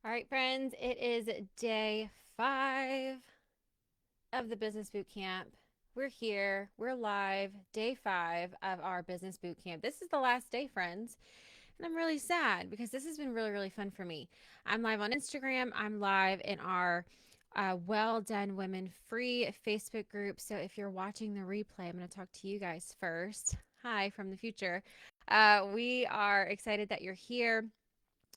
All right, friends, it is day 5 of the Business Boot Camp. We're here, we're live, day 5 of our Business Boot Camp. This is the last day, friends, and I'm really sad because this has been really, really fun for me. I'm live on Instagram, I'm live in our Well Done Women free Facebook group. So if you're watching the replay, I'm going to talk to you guys first. Hi from the future. We are excited that you're here.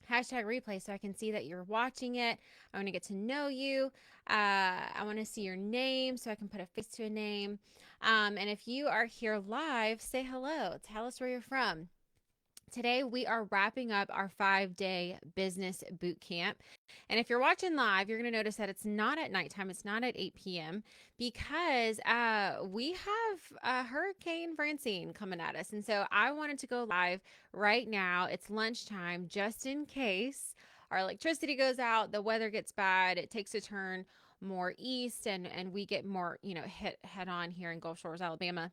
Hashtag replay so I can see that you're watching it. I want to get to know you. I want to see your name so I can put a face to a name. And if you are here live, say hello. Tell us where you're from. Today, we are wrapping up our 5-day business boot camp. And if you're watching live, you're going to notice that it's not at nighttime. It's not at 8 p.m. because we have Hurricane Francine coming at us. And so I wanted to go live right now. It's lunchtime just in case our electricity goes out, the weather gets bad, it takes a turn more east, and we get more, hit head on here in Gulf Shores, Alabama.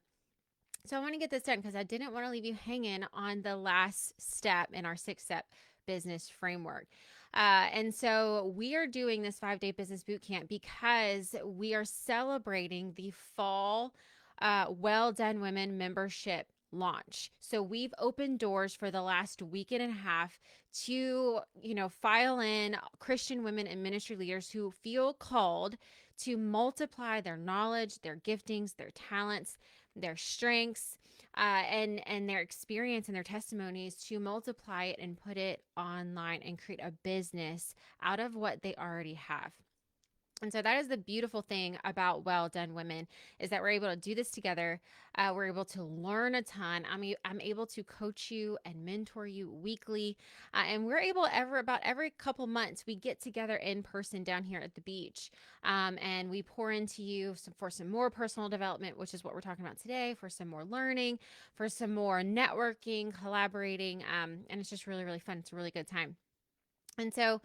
So I want to get this done because I didn't want to leave you hanging on the last step in our 6-step business framework. And so we are doing this 5-day business boot camp because we are celebrating the fall Well Done Women membership launch. So we've opened doors for the last week and a half to, file in Christian women and ministry leaders who feel called to multiply their knowledge, their giftings, their talents, their strengths, and their experience and their testimonies to multiply it and put it online and create a business out of what they already have. And so that is the beautiful thing about Well Done Women is that we're able to do this together. We're able to learn a ton. I'm able to coach you and mentor you weekly. And we're able about every couple months, we get together in person down here at the beach. And we pour into you for some more personal development, which is what we're talking about today, for some more learning, for some more networking, collaborating. And it's just really, really fun. It's a really good time. And so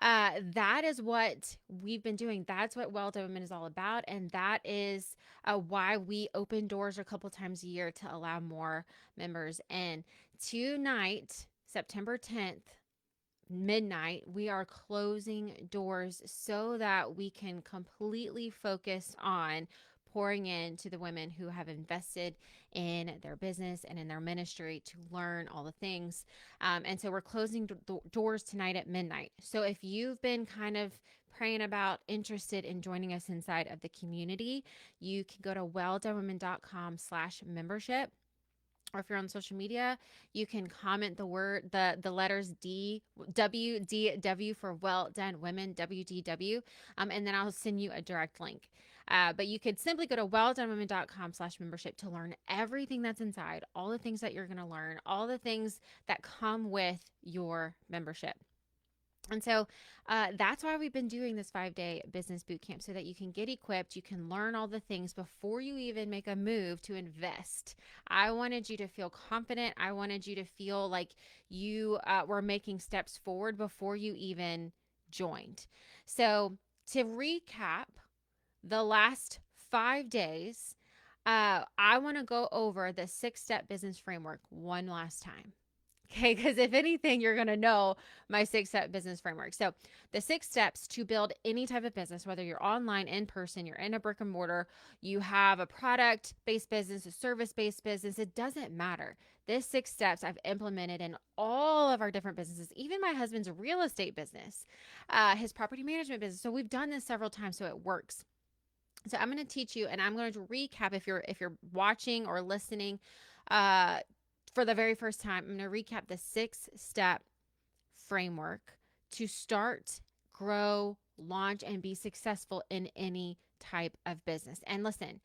that is what we've been doing. That's what Well Done Women is all about. And that is why we open doors a couple times a year to allow more members in. Tonight, September 10th, midnight, we are closing doors so that we can completely focus on pouring into the women who have invested in their business and in their ministry to learn all the things. And so we're closing doors tonight at midnight. So if you've been kind of praying about, interested in joining us inside of the community, you can go to welldonewomen.com/membership. Or if you're on social media, you can comment the letters WDW for Well Done Women, WDW, and then I'll send you a direct link. But you could simply go to welldonewomen.com/membership to learn everything that's inside, all the things that you're going to learn, all the things that come with your membership. And so that's why we've been doing this 5-day business boot camp so that you can get equipped. You can learn all the things before you even make a move to invest. I wanted you to feel confident. I wanted you to feel like you were making steps forward before you even joined. So to recap the last 5 days, I want to go over the 6-step business framework one last time. Okay, because if anything, you're going to know my 6-step business framework. So, the 6 steps to build any type of business, whether you're online, in person, you're in a brick and mortar, you have a product based business, a service based business, it doesn't matter. This 6 steps I've implemented in all of our different businesses, even my husband's real estate business, his property management business. So, we've done this several times, so it works. So, I'm going to teach you and I'm going to recap if you're watching or listening. For the very first time, I'm going to recap the 6-step framework to start, grow, launch, and be successful in any type of business. And listen,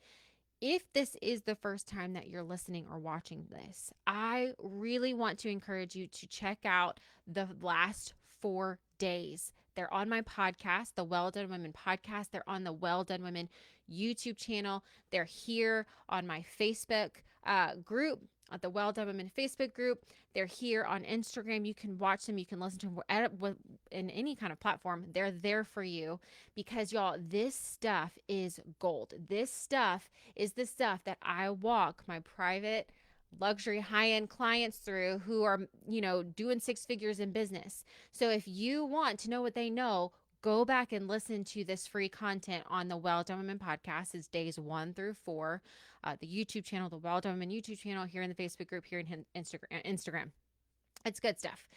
if this is the first time that you're listening or watching this, I really want to encourage you to check out the last 4 days. They're on my podcast, the Well Done Women podcast. They're on the Well Done Women YouTube channel. They're here on my Facebook group, at the Well Done Women Facebook group. They're here on Instagram. You can watch them. You can listen to them in any kind of platform. They're there for you because, y'all, this stuff is gold. This stuff is the stuff that I walk my private luxury high-end clients through who are, doing six figures in business. So if you want to know what they know, go back and listen to this free content on the Well Done Women podcast. It's days 1 through 4. The YouTube channel, the Well Done Women YouTube channel, here in the Facebook group, here in Instagram. It's good stuff.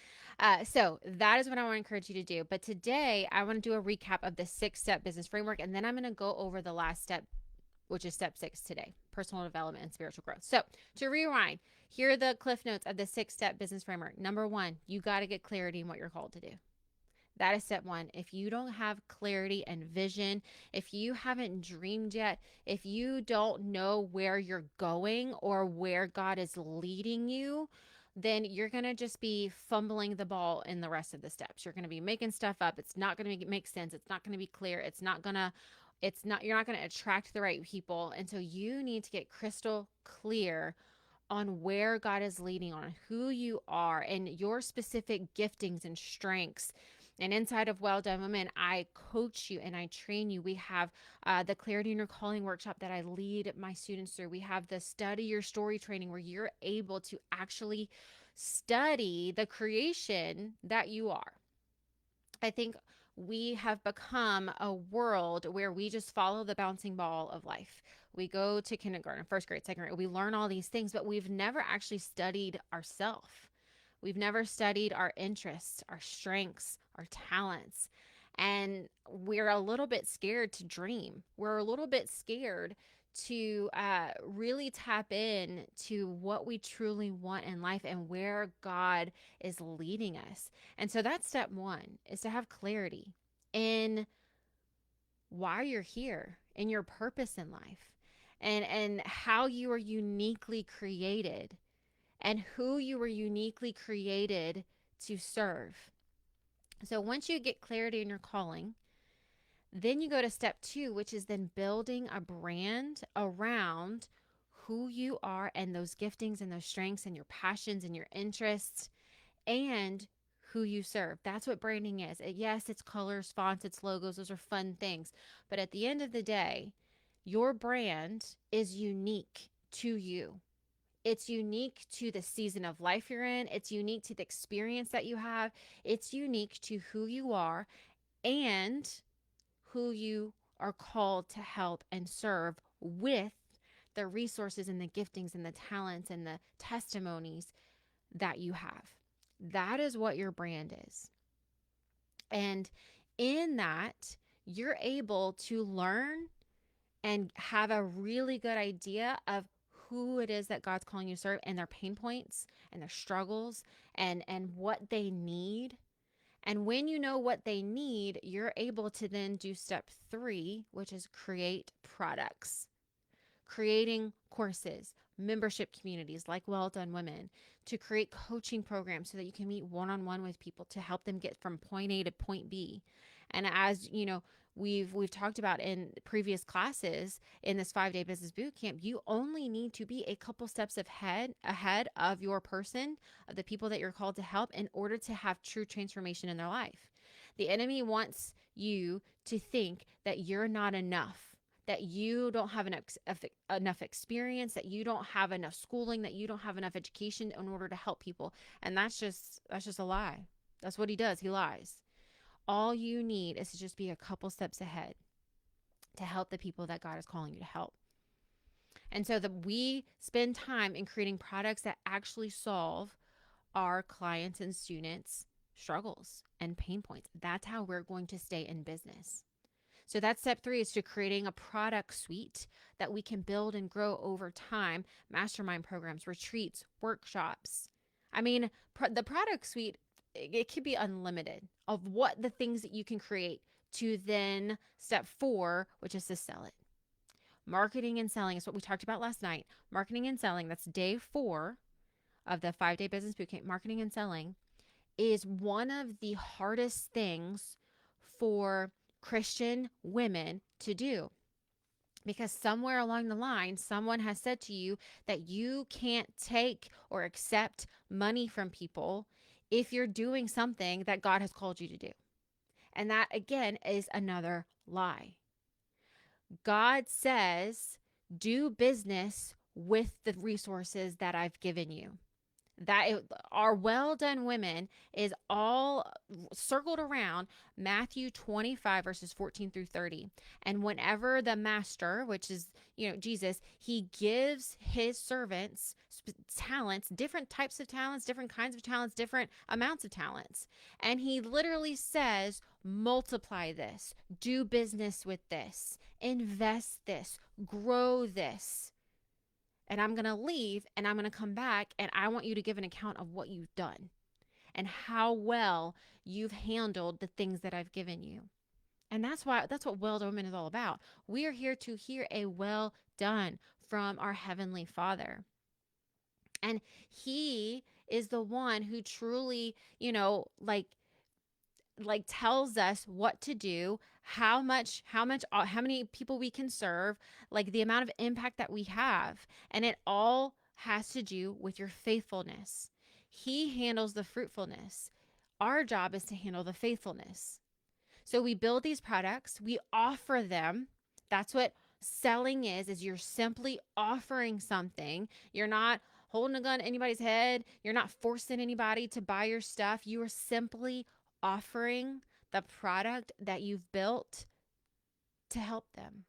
So that is what I want to encourage you to do. But today I want to do a recap of the 6-step business framework. And then I'm going to go over the last step, which is step 6 today, personal development and spiritual growth. So to rewind, here are the cliff notes of the 6-step business framework. Number 1, you got to get clarity in what you're called to do. That is step 1. If you don't have clarity and vision, if you haven't dreamed yet, if you don't know where you're going or where God is leading you, then you're going to just be fumbling the ball in the rest of the steps. You're going to be making stuff up. It's not going to make sense. It's not going to be clear. You're not going to attract the right people. And so you need to get crystal clear on where God is leading, on who you are and your specific giftings and strengths. And inside of Well Done Women, I coach you and I train you. We have the Clarity in Your Calling workshop that I lead my students through. We have the Study Your Story training where you're able to actually study the creation that you are. I think we have become a world where we just follow the bouncing ball of life. We go to kindergarten, first grade, second grade. We learn all these things, but we've never actually studied ourselves. We've never studied our interests, our strengths, our talents. And we're a little bit scared to dream. We're a little bit scared to really tap in to what we truly want in life and where God is leading us. And so that's step 1, is to have clarity in why you're here and your purpose in life and how you are uniquely created and who you were uniquely created to serve. So once you get clarity in your calling, then you go to step 2, which is then building a brand around who you are and those giftings and those strengths and your passions and your interests and who you serve. That's what branding is. Yes, it's colors, fonts, it's logos. Those are fun things. But at the end of the day, your brand is unique to you. It's unique to the season of life you're in. It's unique to the experience that you have. It's unique to who you are and who you are called to help and serve with the resources and the giftings and the talents and the testimonies that you have. That is what your brand is. And in that, you're able to learn and have a really good idea of who it is that God's calling you to serve and their pain points and their struggles and what they need. And when you know what they need, you're able to then do step 3, which is create products, creating courses, membership communities like Well Done Women, to create coaching programs so that you can meet one-on-one with people to help them get from point A to point B. And as you know, we've talked about in previous classes in this 5-day business boot camp, you only need to be a couple steps ahead of your person, of the people that you're called to help, in order to have true transformation in their life. The enemy wants you to think that you're not enough, that you don't have enough experience, that you don't have enough schooling, that you don't have enough education in order to help people. And that's just a lie. That's what he does. He lies. All you need is to just be a couple steps ahead to help the people that God is calling you to help. And so that we spend time in creating products that actually solve our clients and students' struggles and pain points. That's how we're going to stay in business. So that's step 3, is to creating a product suite that we can build and grow over time. Mastermind programs, retreats, workshops. I mean, the product suite, it could be unlimited of what the things that you can create, to then step 4, which is to sell it. Marketing and selling is what we talked about last night. Marketing and selling, that's day 4 of the 5-day business bootcamp. Marketing and selling is one of the hardest things for Christian women to do, because somewhere along the line, someone has said to you that you can't take or accept money from people if you're doing something that God has called you to do. And that, again, is another lie. God says, do business with the resources that I've given you. Our well done women is all circled around Matthew 25 verses 14 through 30. And whenever the master, which is, Jesus, he gives his servants talents, different types of talents, different kinds of talents, different amounts of talents. And he literally says, multiply this, do business with this, invest this, grow this. And I'm going to leave and I'm going to come back and I want you to give an account of what you've done and how well you've handled the things that I've given you. And that's what well done women is all about. We are here to hear a well done from our Heavenly Father. And he is the one who truly, like tells us what to do, how many people we can serve, like the amount of impact that we have. And it all has to do with your faithfulness. He handles the fruitfulness. Our job is to handle the faithfulness. So we build these products, we offer them. That's what selling is you're simply offering something. You're not holding a gun to anybody's head. You're not forcing anybody to buy your stuff. You are simply offering the product that you've built to help them.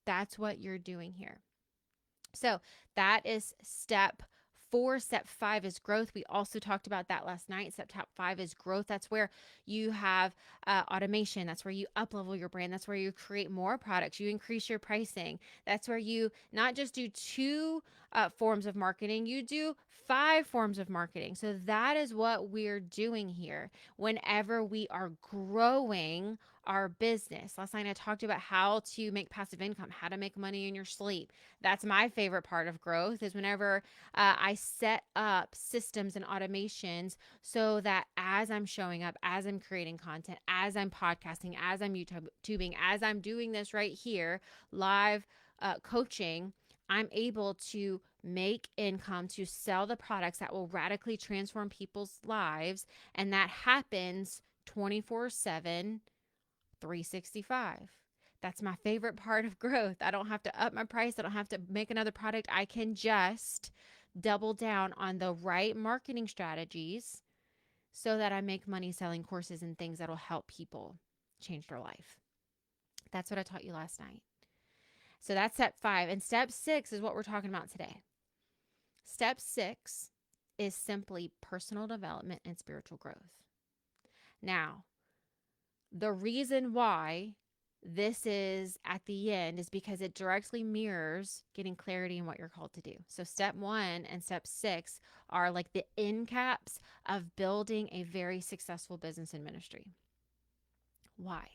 That's what you're doing here. So that is step 4. Step 5 is growth. We also talked about that last night. Step 5 is growth. That's where you have automation. That's where you up-level your brand. That's where you create more products. You increase your pricing. That's where you not just do 2 forms of marketing, you do 5 forms of marketing. So that is what we're doing here whenever we are growing our business. Last night I talked about how to make passive income, how to make money in your sleep. That's my favorite part of growth, is whenever I set up systems and automations so that as I'm showing up, as I'm creating content, as I'm podcasting, as I'm YouTubing, as I'm doing this right here, live coaching, I'm able to make income, to sell the products that will radically transform people's lives. And that happens 24/7, 365. That's my favorite part of growth. I don't have to up my price. I don't have to make another product. I can just double down on the right marketing strategies so that I make money selling courses and things that will help people change their life. That's what I taught you last night. So that's step 5. And step 6 is what we're talking about today. Step 6 is simply personal development and spiritual growth. Now, the reason why this is at the end is because it directly mirrors getting clarity in what you're called to do. So step 1 and step 6 are like the end caps of building a very successful business and ministry. Why?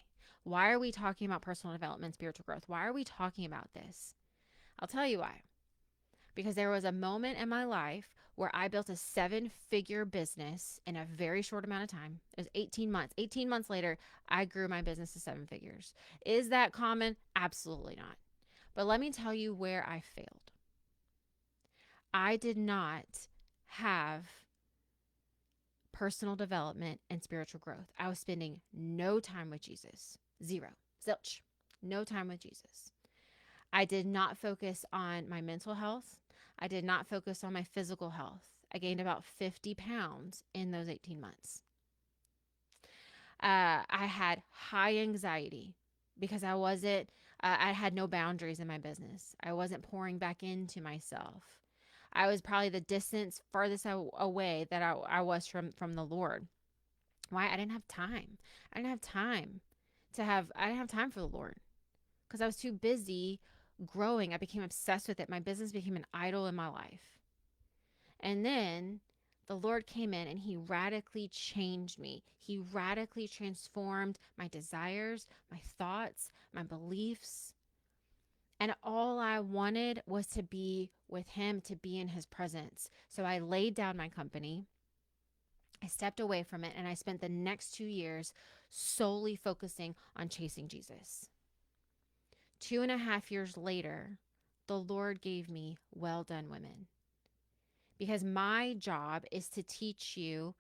Why are we talking about personal development, spiritual growth? Why are we talking about this? I'll tell you why. Because there was a moment in my life where I built a 7-figure business in a very short amount of time. It was 18 months. 18 months later, I grew my business to 7 figures. Is that common? Absolutely not. But let me tell you where I failed. I did not have personal development and spiritual growth. I was spending no time with Jesus. 0. Zilch. No time with Jesus. I did not focus on my mental health. I did not focus on my physical health. I gained about 50 pounds in those 18 months. I had high anxiety because I had no boundaries in my business. I wasn't pouring back into myself. I was probably the distance farthest away that I was from the Lord. Why? I didn't have time. I didn't have time for the Lord because I was too busy growing. I became obsessed with it. My business became an idol in my life. And then the Lord came in and he radically changed me. He radically transformed my desires, my thoughts, my beliefs. And all I wanted was to be with him, to be in his presence. So I laid down my company. I stepped away from it and I spent the next 2 years solely focusing on chasing Jesus. 2.5 years later, the Lord gave me well done women. Because my job is to teach you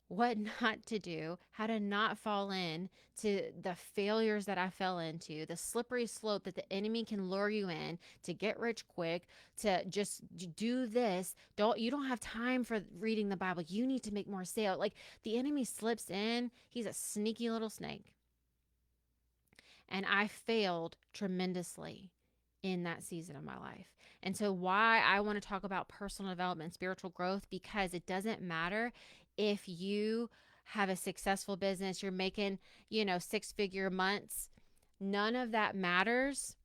what not to do, how to not fall in to the failures that I fell into, the slippery slope that the enemy can lure you in to get rich quick, to just do this. You don't have time for reading the Bible. You need to make more sales. Like the enemy slips in. He's a sneaky little snake. And I failed tremendously in that season of my life. And so why I want to talk about personal development and spiritual growth, because it doesn't matter if you have a successful business, you're making, 6-figure months. None of that matters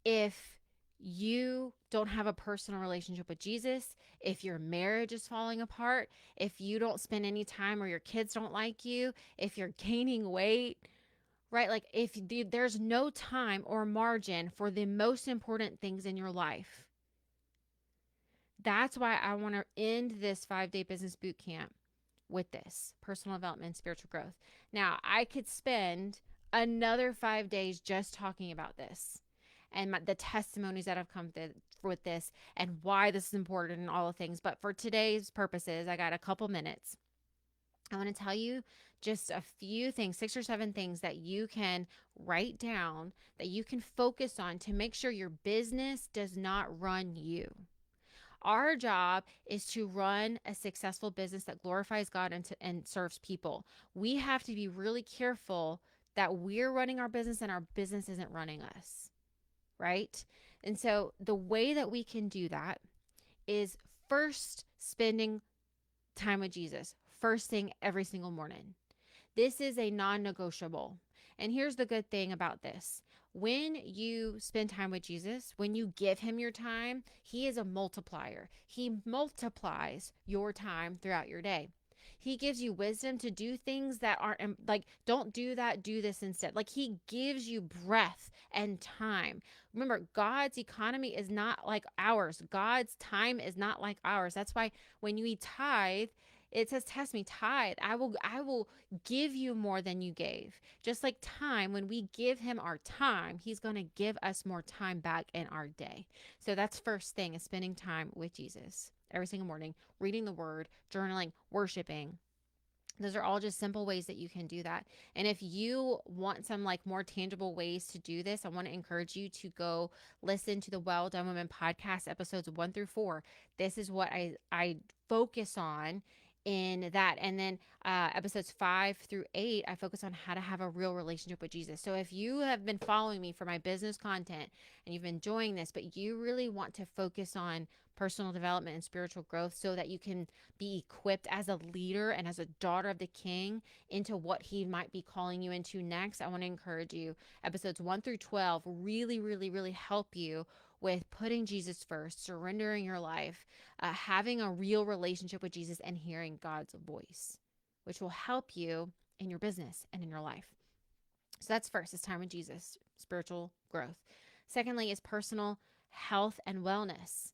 if you don't have a personal relationship with Jesus, if your marriage is falling apart, if you don't spend any time or your kids don't like you, if you're gaining weight, right? Like if there's no time or margin for the most important things in your life. That's why I want to end this 5-day business boot camp with this personal development, spiritual growth. Now, I could spend another 5 days just talking about this and the testimonies that have come with this and why this is important and all the things. But for today's purposes, I got a couple minutes. I want to tell you just a few things, 6 or 7 things that you can write down, that you can focus on to make sure your business does not run you. Our job is to run a successful business that glorifies God and serves people. We have to be really careful that we're running our business and our business isn't running us, right? And so the way that we can do that is first spending time with Jesus, first thing every single morning. This is a non-negotiable. And here's the good thing about this. When you spend time with Jesus, when you give him your time, he is a multiplier. He multiplies your time throughout your day. He gives you wisdom to do things that aren't like, don't do that, do this instead. Like he gives you breath and time. Remember, God's economy is not like ours. God's time is not like ours. That's why when you tithe, it says, test me, tithe. I will give you more than you gave. Just like time, when we give him our time, he's going to give us more time back in our day. So that's first thing, is spending time with Jesus every single morning, reading the word, journaling, worshiping. Those are all just simple ways that you can do that. And if you want some like more tangible ways to do this, I want to encourage you to go listen to the Well Done Women podcast episodes 1-4. This is what I focus on in that. And then episodes 5-8, I focus on how to have a real relationship with Jesus. So if you have been following me for my business content and you've been enjoying this, but you really want to focus on personal development and spiritual growth so that you can be equipped as a leader and as a daughter of the King into what he might be calling you into next, I want to encourage you. Episodes 1-12 really, really, really help you with putting Jesus first, surrendering your life, having a real relationship with Jesus, and hearing God's voice, which will help you in your business and in your life. So that's first, is time with Jesus, spiritual growth. Secondly, is personal health and wellness.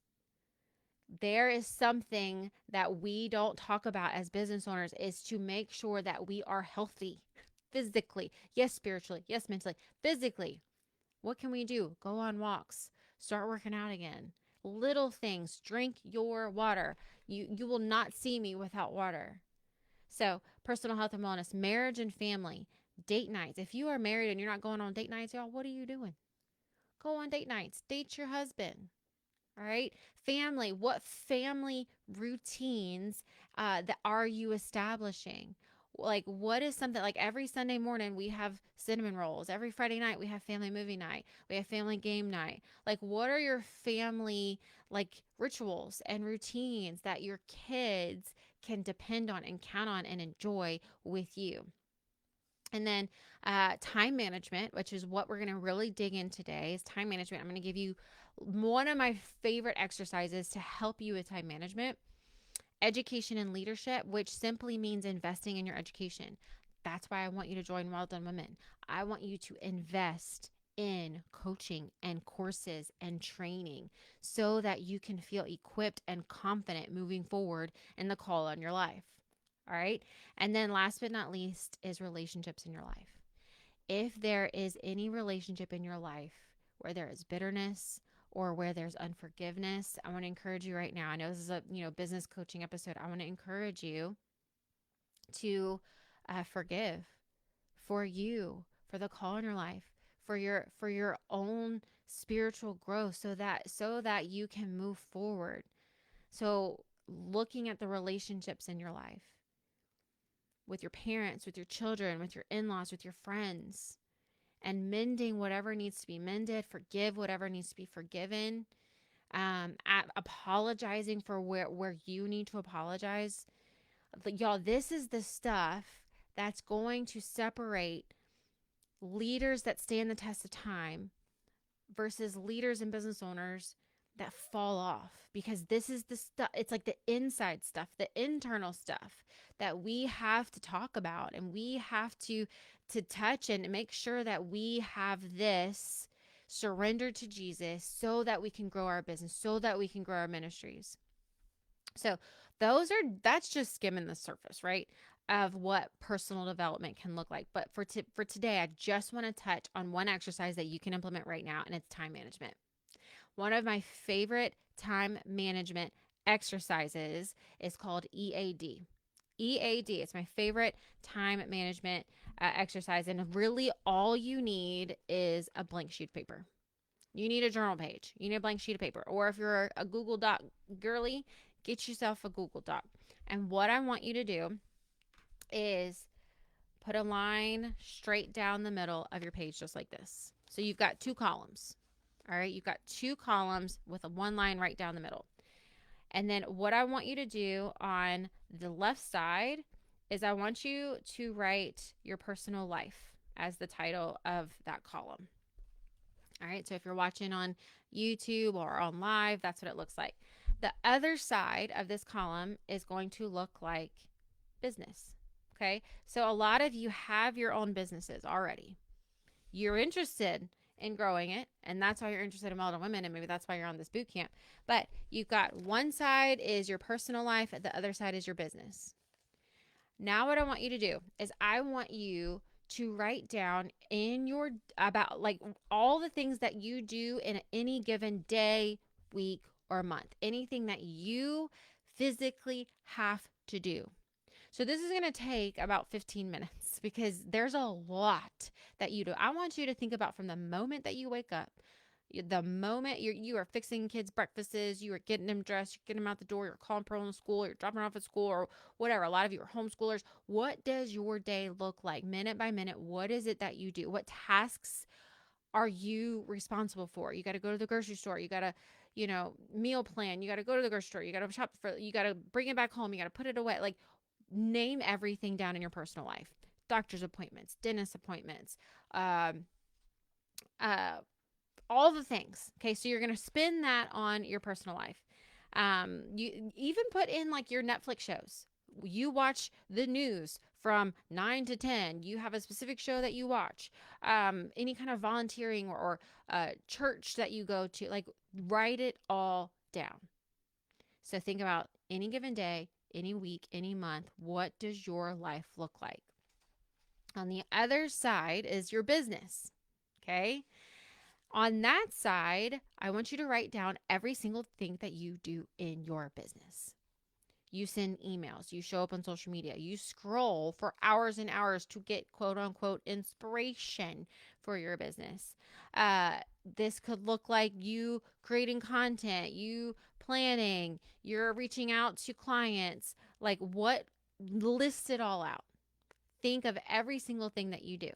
There is something that we don't talk about as business owners, is to make sure that we are healthy physically. Yes, spiritually. Yes, mentally. Physically. What can we do? Go on walks. Start working out again. Little things. Drink your water. You will not see me without water. So personal health and wellness, marriage and family, date nights. If you are married and you're not going on date nights, y'all, what are you doing? Go on date nights. Date your husband. All right. Family. What family routines that are you establishing? Like, what is something like every Sunday morning we have cinnamon rolls. Every Friday night we have family movie night. We have family game night. Like, what are your family like rituals and routines that your kids can depend on and count on and enjoy with you? And then time management, which is what we're going to really dig in today, is time management. I'm going to give you one of my favorite exercises to help you with time management. Education and leadership, which simply means investing in your education. That's why I want you to join Well Done Women. I want you to invest in coaching and courses and training so that you can feel equipped and confident moving forward in the call on your life. All right. And then last but not least is relationships in your life. If there is any relationship in your life where there is bitterness or where there's unforgiveness, I want to encourage you right now. I know this is a business coaching episode. I want to encourage you to forgive for you, for the call in your life, for your own spiritual growth, so that you can move forward. So looking at the relationships in your life with your parents, with your children, with your in-laws, with your friends, and mending whatever needs to be mended, forgive whatever needs to be forgiven, apologizing for where you need to apologize. Y'all, this is the stuff that's going to separate leaders that stand the test of time versus leaders and business owners that fall off, because this is the stuff, it's like the inside stuff, the internal stuff that we have to talk about, and we have to touch and make sure that we have this surrendered to Jesus so that we can grow our business, so that we can grow our ministries. So that's just skimming the surface, right, of what personal development can look like. But for today, I just want to touch on one exercise that you can implement right now, and it's time management. One of my favorite time management exercises is called EAD. EAD, it's my favorite time management exercise. And really all you need is a blank sheet of paper. You need a journal page. You need a blank sheet of paper. Or if you're a Google Doc girly, get yourself a Google Doc. And what I want you to do is put a line straight down the middle of your page, just like this. So you've got 2 columns. All right, you've got 2 columns with a 1 line right down the middle. And then what I want you to do on the left side is I want you to write your personal life as the title of that column. All right, so if you're watching on YouTube or on live, that's what it looks like. The other side of this column is going to look like business. Okay, so a lot of you have your own businesses already. You're interested in growing it, and that's why you're interested in Melted Women, and maybe that's why you're on this boot camp. But you've got one side is your personal life, and the other side is your business. Now what I want you to do is I want you to write down about like all the things that you do in any given day, week, or month. Anything that you physically have to do. So this is going to take about 15 minutes because there's a lot that you do. I want you to think about from the moment that you wake up, the moment you are fixing kids' breakfasts, you are getting them dressed, you're getting them out the door, you're calling Pearl in school, you're dropping her off at school, or whatever. A lot of you are homeschoolers. What does your day look like minute by minute? What is it that you do? What tasks are you responsible for? You got to go to the grocery store. You got to, meal plan. You got to go to the grocery store. You got to shop you got to bring it back home. You got to put it away. Like, name everything down in your personal life. Doctor's appointments, dentist appointments, all the things. Okay, so you're going to spin that on your personal life. You even put in like your Netflix shows. You watch the news from 9 to 10. You have a specific show that you watch. Any kind of volunteering or church that you go to, like write it all down. So think about any given day, any week, any month, what does your life look like? On the other side is your business, okay? On that side, I want you to write down every single thing that you do in your business. You send emails, you show up on social media, you scroll for hours and hours to get quote unquote inspiration for your business. This could look like you creating content, you planning, you're reaching out to clients, like list it all out. Think of every single thing that you do.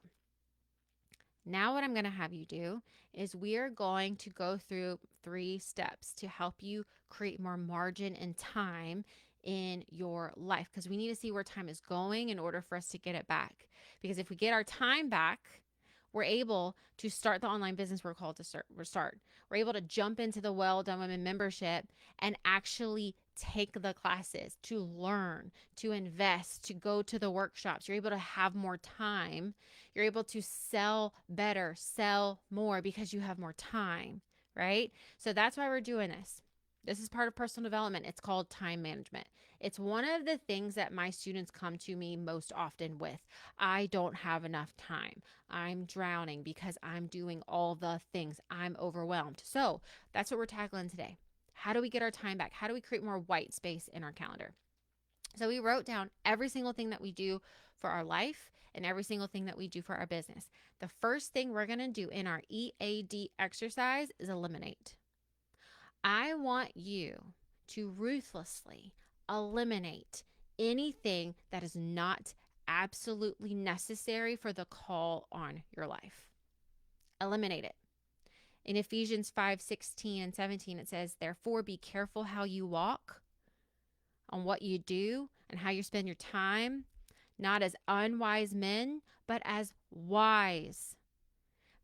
Now what I'm going to have you do is we are going to go through 3 steps to help you create more margin and time in your life, because we need to see where time is going in order for us to get it back. Because if we get our time back, we're able to start the online business we're called to start. We're able to jump into the Well Done Women membership and actually take the classes, to learn, to invest, to go to the workshops. You're able to have more time. You're able to sell better, sell more because you have more time, right? So that's why we're doing this. This is part of personal development. It's called time management. It's one of the things that my students come to me most often with. I don't have enough time. I'm drowning because I'm doing all the things. I'm overwhelmed. So that's what we're tackling today. How do we get our time back? How do we create more white space in our calendar? So we wrote down every single thing that we do for our life and every single thing that we do for our business. The first thing we're going to do in our EAD exercise is eliminate. I want you to ruthlessly eliminate anything that is not absolutely necessary for the call on your life. Eliminate it. In Ephesians 5:16 and 17, it says, "Therefore, be careful how you walk, on what you do, and how you spend your time, not as unwise men, but as wise,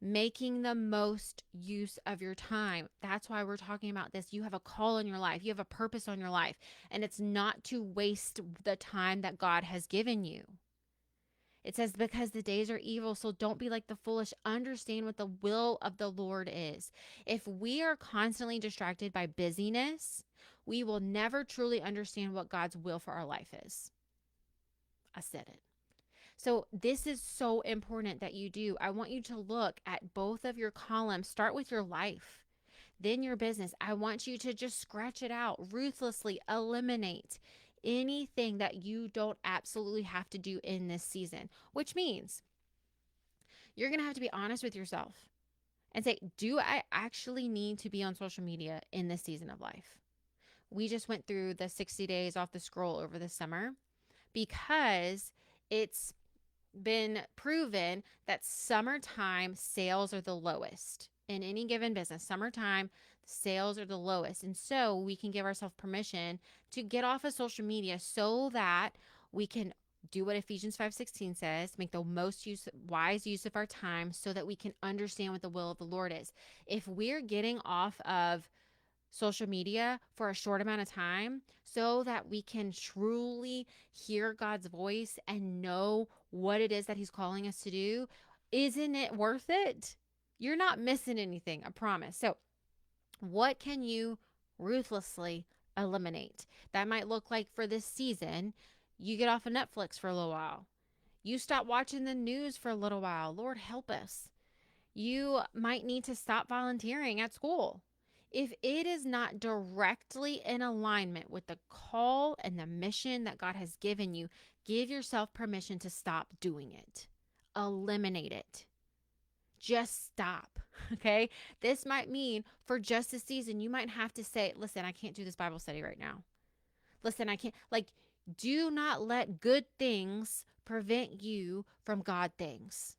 making the most use of your time." That's why we're talking about this. You have a call in your life, you have a purpose on your life, and it's not to waste the time that God has given you. It says, because the days are evil, so don't be like the foolish. Understand what the will of the Lord is. If we are constantly distracted by busyness, we will never truly understand what God's will for our life is. I said it. So this is so important that you do. I want you to look at both of your columns. Start with your life, then your business. I want you to just scratch it out, ruthlessly eliminate anything that you don't absolutely have to do in this season, which means you're going to have to be honest with yourself and say, do I actually need to be on social media in this season of life? We just went through the 60 days off the scroll over the summer because it's been proven that summertime sales are the lowest in any given business. Summertime sales are the lowest. And so we can give ourselves permission to get off of social media so that we can do what Ephesians 5:16 says, make the most wise use of our time so that we can understand what the will of the Lord is. If we're getting off of social media for a short amount of time so that we can truly hear God's voice and know what it is that he's calling us to do, isn't it worth it? You're not missing anything, I promise. So what can you ruthlessly eliminate? That might look like for this season, you get off of Netflix for a little while. You stop watching the news for a little while. Lord, help us. You might need to stop volunteering at school. If it is not directly in alignment with the call and the mission that God has given you, give yourself permission to stop doing it. Eliminate it. Just stop. Okay? This might mean for just a season, you might have to say, listen, I can't do this Bible study right now. Listen, I can't. Do not let good things prevent you from God things.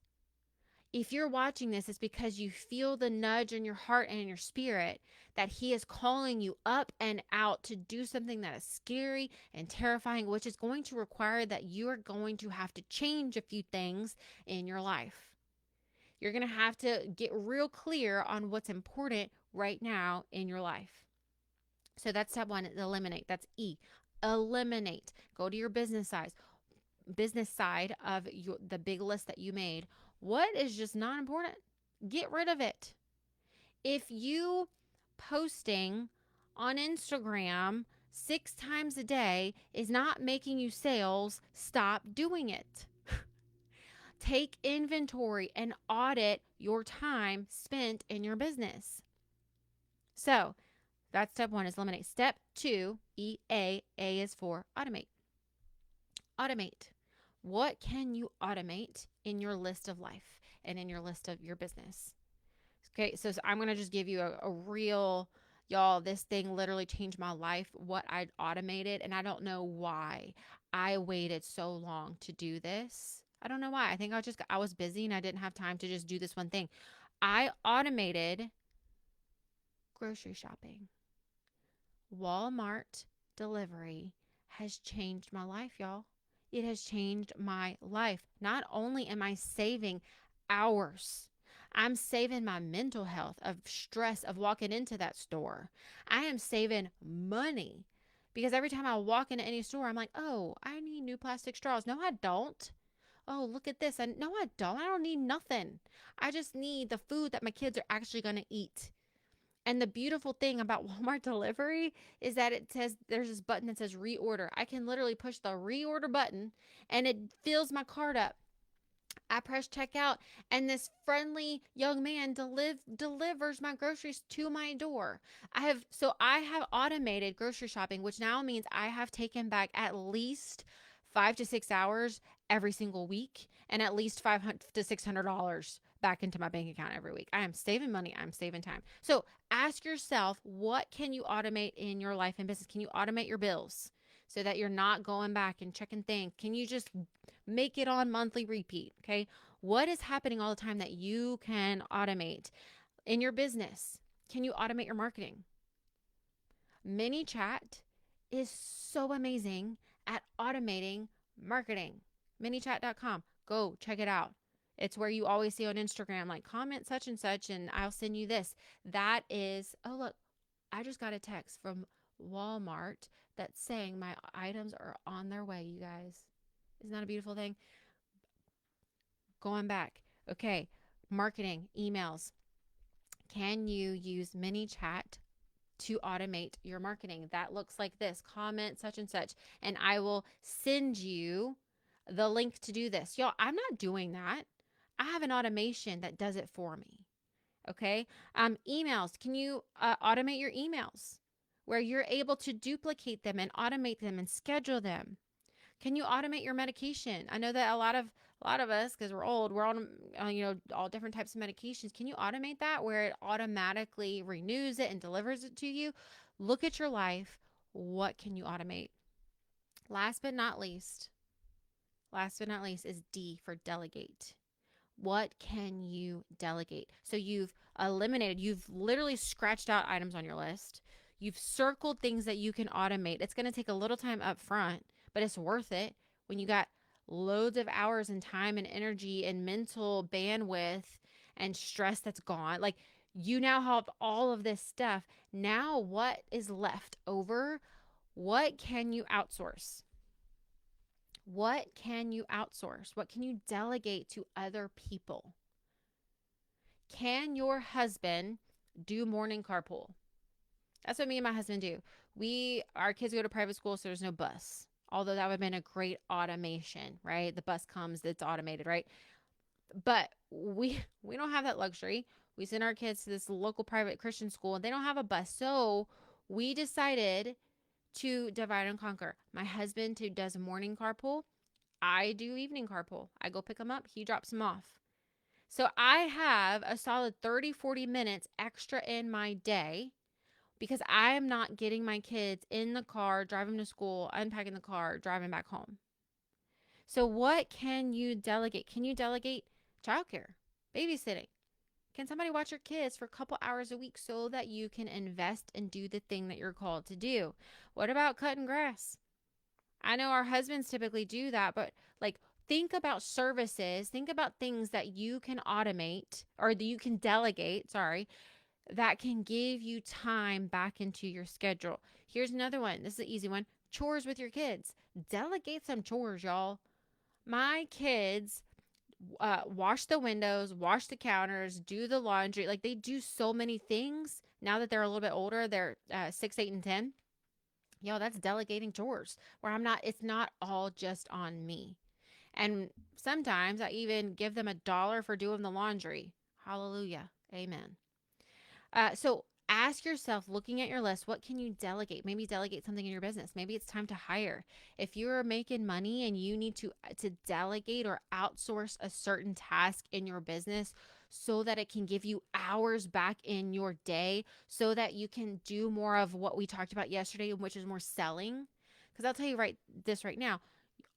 If you're watching this, it's because you feel the nudge in your heart and in your spirit that he is calling you up and out to do something that is scary and terrifying, which is going to require that you are going to have to change a few things in your life. You're going to have to get real clear on what's important right now in your life. So that's step one, eliminate. That's E. Eliminate. Go to your business side of the big list that you made. What is just not important? Get rid of it. If you posting on Instagram 6 times a day is not making you sales, stop doing it. Take inventory and audit your time spent in your business. So that's step one, is eliminate. Step two, EA, A is for automate. Automate. What can you automate in your list of life and in your list of your business? Okay, so I'm going to just give you a real, y'all, this thing literally changed my life, what I'd automated, and I don't know why I waited so long to do this. I don't know why. I think I was busy and I didn't have time to just do this one thing. I automated grocery shopping. Walmart delivery has changed my life, y'all. It has changed my life. Not only am I saving hours, I'm saving my mental health of stress of walking into that store. I am saving money because every time I walk into any store, I'm like, oh, I need new plastic straws. No, I don't. Oh, look at this. No, I don't. I don't need nothing. I just need the food that my kids are actually going to eat. And the beautiful thing about Walmart delivery is that it says there's this button that says reorder. I can literally push the reorder button and it fills my cart up. I press checkout, and this friendly young man delivers my groceries to my door. I have automated grocery shopping, which now means I have taken back at least 5 to 6 hours every single week, and at least $500 to $600 back into my bank account every week. I am saving money. I'm saving time. So ask yourself, what can you automate in your life and business? Can you automate your bills so that you're not going back and checking things? Can you just make it on monthly repeat? Okay. What is happening all the time that you can automate in your business? Can you automate your marketing? ManyChat is so amazing at automating marketing. ManyChat.com. Go check it out. It's where you always see on Instagram, like, comment such and such, and I'll send you this. That is, oh, look, I just got a text from Walmart that's saying my items are on their way, you guys. Isn't that a beautiful thing? Going back. Okay. Marketing, emails. Can you use ManyChat to automate your marketing? That looks like this. Comment such and such, and I will send you the link to do this. Y'all, I'm not doing that. I have an automation that does it for me. Okay. Emails. Can you automate your emails where you're able to duplicate them and automate them and schedule them? Can you automate your medication? I know that a lot of us, because we're old, we're on all different types of medications. Can you automate that where it automatically renews it and delivers it to you? Look at your life. What can you automate? Last but not least is D for delegate. What can you delegate? So you've literally scratched out items on your list. You've circled things that you can automate. It's going to take a little time up front, but it's worth it when you got loads of hours and time and energy and mental bandwidth and stress that's gone. Like, you now have all of this stuff. Now what is left over? What can you outsource? What can you outsource? What can you delegate to other people? Can your husband do morning carpool? That's what me and my husband do. Our kids go to private school, so there's no bus. Although that would have been a great automation, right? The bus comes, it's automated, right? But we don't have that luxury. We send our kids to this local private Christian school, and they don't have a bus. So we decided to divide and conquer. My husband who does morning carpool, I do evening carpool. I go pick him up, he drops him off. So I have a solid 30-40 minutes extra in my day because I'm not getting my kids in the car, driving them to school, unpacking the car, driving back home. So what can you delegate? Can you delegate childcare, babysitting? Can somebody watch your kids for a couple hours a week so that you can invest and do the thing that you're called to do? What about cutting grass? I know our husbands typically do that, but like, think about services, think about things that you can automate or that you can delegate, that can give you time back into your schedule. Here's another one. This is an easy one. Chores with your kids. Delegate some chores, y'all. My kids wash the windows, wash the counters, do the laundry. Like, they do so many things now that they're a little bit older. They're 6, 8, and 10. Yo, that's delegating chores where it's not all just on me. And sometimes I even give them $1 for doing the laundry. Hallelujah. Amen. So ask yourself, looking at your list, what can you delegate? Maybe delegate something in your business. Maybe it's time to hire. If you're making money and you need to delegate or outsource a certain task in your business so that it can give you hours back in your day so that you can do more of what we talked about yesterday, which is more selling. Because I'll tell you right now,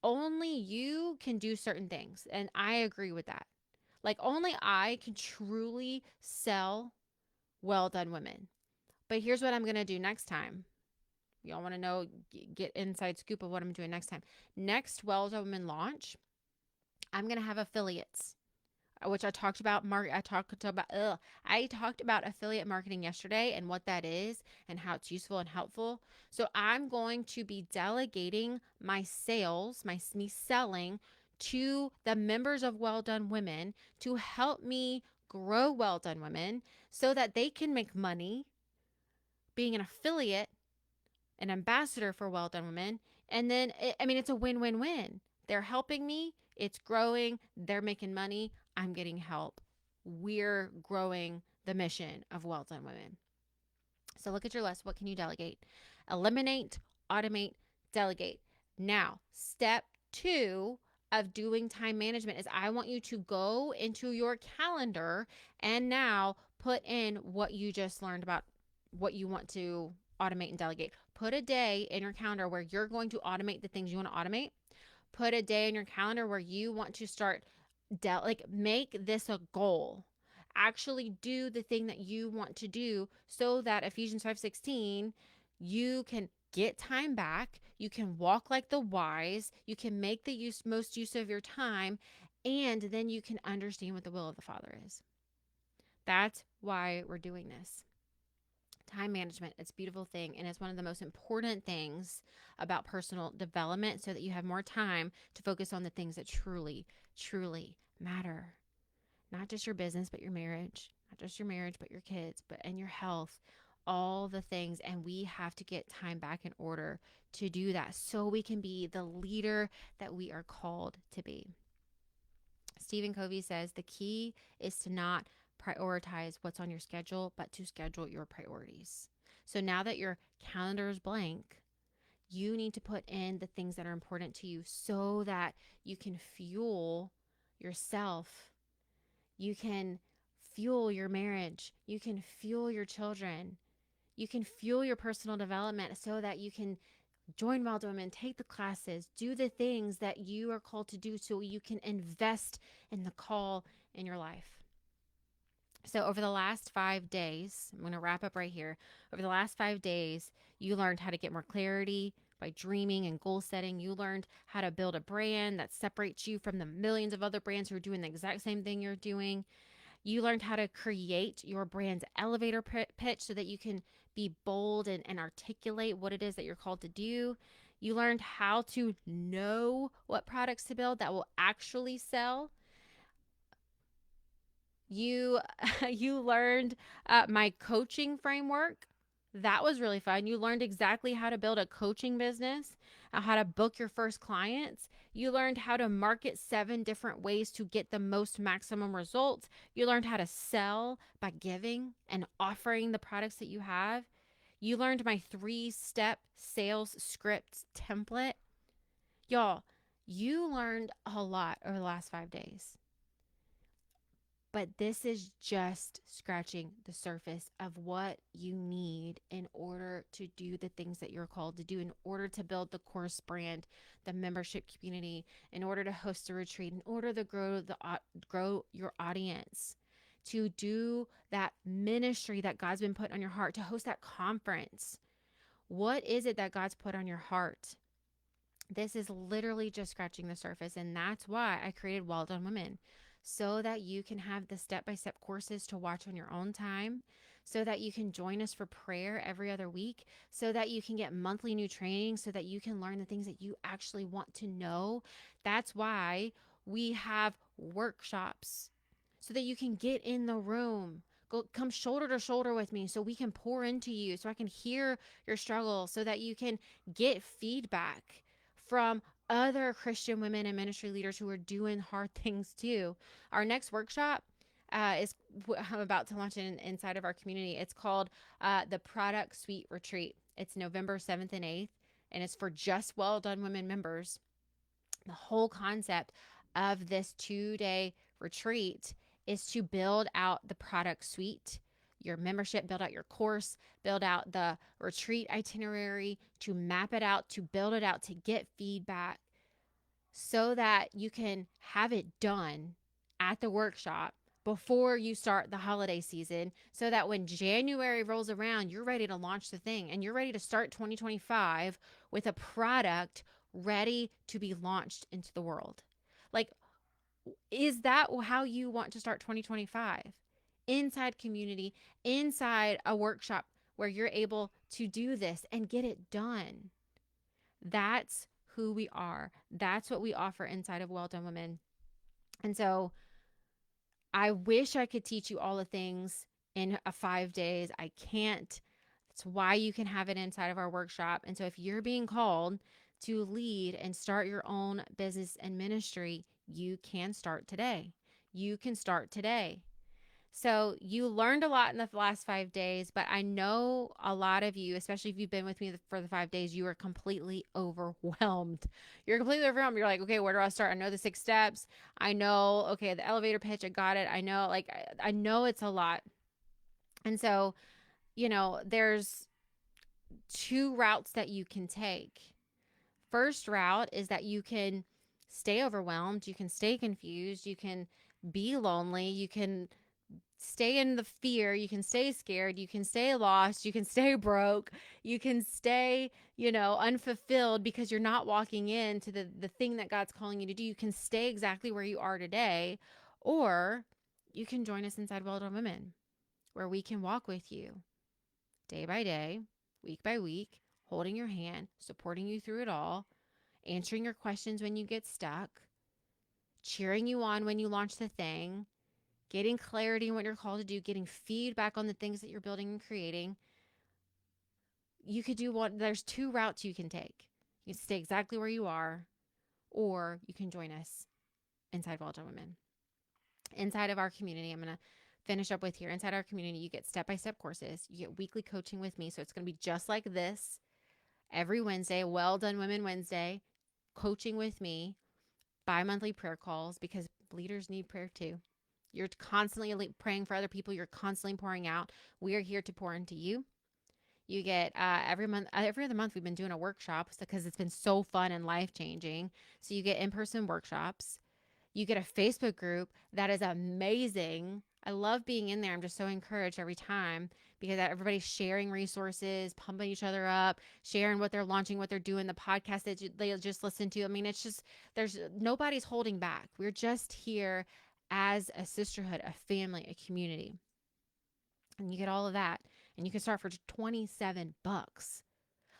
only you can do certain things. And I agree with that. Like, only I can truly sell Well Done Women. But here's what I'm going to do next time. Y'all want to know, get inside scoop of what I'm doing next time. Next Well Done Women launch, I'm going to have affiliates, which I talked about. I talked about affiliate marketing yesterday and what that is and how it's useful and helpful. So I'm going to be delegating my sales, me selling to the members of Well Done Women to help me grow Well Done Women so that they can make money being an affiliate, an ambassador for Well Done Women. And then, it's a win-win-win. They're helping me. It's growing. They're making money. I'm getting help. We're growing the mission of Well Done Women. So look at your list. What can you delegate? Eliminate, automate, delegate. Now, step 2 of doing time management is I want you to go into your calendar and now put in what you just learned about what you want to automate and delegate. Put a day in your calendar where you're going to automate the things you want to automate. Put a day in your calendar where you want to start make this a goal. Actually do the thing that you want to do so that Ephesians 5:16, you can get time back, you can walk like the wise, you can make the most use of your time, and then you can understand what the will of the Father is. That's why we're doing this. Time management, it's a beautiful thing, and it's one of the most important things about personal development so that you have more time to focus on the things that truly, truly matter. Not just your business, but your marriage. Not just your marriage, but your kids, and your health, all the things. And we have to get time back in order to do that so we can be the leader that we are called to be. Stephen Covey says the key is to not prioritize what's on your schedule, but to schedule your priorities. So now that your calendar is blank, you need to put in the things that are important to you so that you can fuel yourself. You can fuel your marriage. You can fuel your children. You can fuel your personal development so that you can join Wild Women, take the classes, do the things that you are called to do so you can invest in the call in your life. So over the last 5 days, I'm going to wrap up right here. Over the last 5 days, you learned how to get more clarity by dreaming and goal setting. You learned how to build a brand that separates you from the millions of other brands who are doing the exact same thing you're doing. You learned how to create your brand's elevator pitch so that you can be bold and articulate what it is that you're called to do. You learned how to know what products to build that will actually sell. You you learned my coaching framework. That was really fun. You learned exactly how to build a coaching business, how to book your first clients. You learned how to market 7 different ways to get the most maximum results. You learned how to sell by giving and offering the products that you have. You learned my 3-step sales script template. Y'all, you learned a lot over the last 5 days. But this is just scratching the surface of what you need in order to do the things that you're called to do, in order to build the course brand, the membership community, in order to host a retreat, in order to grow your audience, to do that ministry that God's been put on your heart, to host that conference. What is it that God's put on your heart? This is literally just scratching the surface, and that's why I created Well Done Women. So that you can have the step-by-step courses to watch on your own time, so that you can join us for prayer every other week, so that you can get monthly new training, so that you can learn the things that you actually want to know. That's why we have workshops, so that you can get in the room. Come shoulder to shoulder with me so we can pour into you, so I can hear your struggle, so that you can get feedback from other Christian women and ministry leaders who are doing hard things too. Our next workshop is I'm about to launch inside of our community. It's called the Product Suite Retreat. It's November 7th and 8th, and it's for just Well Done Women members. The whole concept of this 2-day retreat is to build out the product suite, your membership, build out your course, build out the retreat itinerary, to map it out, to build it out, to get feedback so that you can have it done at the workshop before you start the holiday season, so that when January rolls around, you're ready to launch the thing and you're ready to start 2025 with a product ready to be launched into the world. Like, is that how you want to start 2025? Inside community, inside a workshop where you're able to do this and get it done. That's who we are. That's what we offer inside of Well Done Women. And so I wish I could teach you all the things in 5 days. I can't. That's why you can have it inside of our workshop. And so if you're being called to lead and start your own business and ministry, you can start today. You can start today. So you learned a lot in the last 5 days, but I know a lot of you, especially if you've been with me for the 5 days, you are completely overwhelmed. You're completely overwhelmed. You're like, okay, where do I start? I know the 6 steps. I know, okay, the elevator pitch, I got it. I know, like, I know it's a lot. And so, there's two routes that you can take. First route is that you can stay overwhelmed, you can stay confused, you can be lonely, you can stay in the fear, you can stay scared, you can stay lost, you can stay broke, you can stay, unfulfilled because you're not walking into the thing that God's calling you to do. You can stay exactly where you are today, or you can join us inside Well Done Women, where we can walk with you day by day, week by week, holding your hand, supporting you through it all, answering your questions when you get stuck, cheering you on when you launch the thing, getting clarity on what you're called to do, getting feedback on the things that you're building and creating. You could do there's two routes you can take. You can stay exactly where you are, or you can join us inside Well Done Women. Inside of our community, I'm going to finish up with here. Inside our community, you get step-by-step courses. You get weekly coaching with me. So it's going to be just like this every Wednesday, Well Done Women Wednesday, coaching with me, bi-monthly prayer calls, because leaders need prayer too. You're constantly praying for other people. You're constantly pouring out. We are here to pour into you. You get every other month, we've been doing a workshop because it's been so fun and life-changing. So you get in-person workshops. You get a Facebook group that is amazing. I love being in there. I'm just so encouraged every time because everybody's sharing resources, pumping each other up, sharing what they're launching, what they're doing, the podcast that they just listen to. I mean, it's just, nobody's holding back. We're just here as a sisterhood, a family, a community. And you get all of that. And you can start for $27.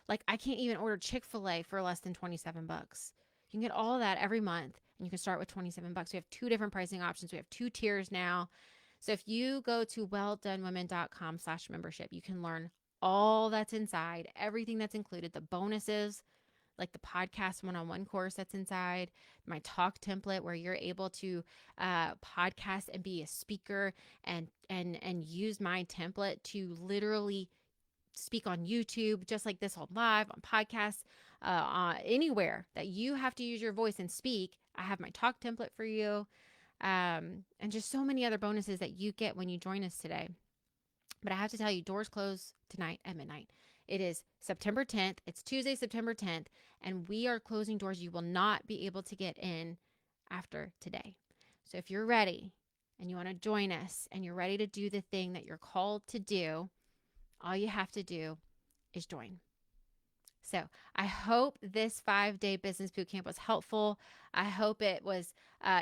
Like, I can't even order Chick-fil-A for less than $27. You can get all of that every month, and you can start with $27. We have two different pricing options. We have 2 tiers now. So if you go to welldonewomen.com/membership, you can learn all that's inside, everything that's included, the bonuses, like the podcast one-on-one course that's inside, my talk template where you're able to podcast and be a speaker and use my template to literally speak on YouTube, just like this, on live, on podcasts, anywhere that you have to use your voice and speak. I have my talk template for you, and just so many other bonuses that you get when you join us today. But I have to tell you, doors close tonight at midnight. It is September 10th. It's Tuesday, September 10th, and we are closing doors. You will not be able to get in after today. So if you're ready and you want to join us and you're ready to do the thing that you're called to do, all you have to do is join. So I hope this 5-day business bootcamp was helpful. I hope it was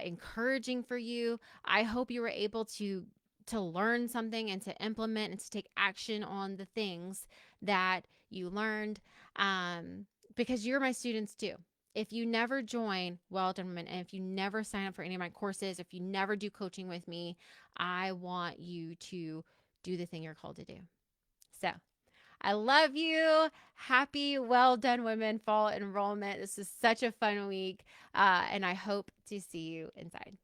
encouraging for you. I hope you were able to learn something and to implement and to take action on the things that you learned, because you're my students too. If you never join Well Done Women, and if you never sign up for any of my courses, if you never do coaching with me, I want you to do the thing you're called to do. So I love you. Happy Well Done Women fall enrollment. This is such a fun week, and I hope to see you inside.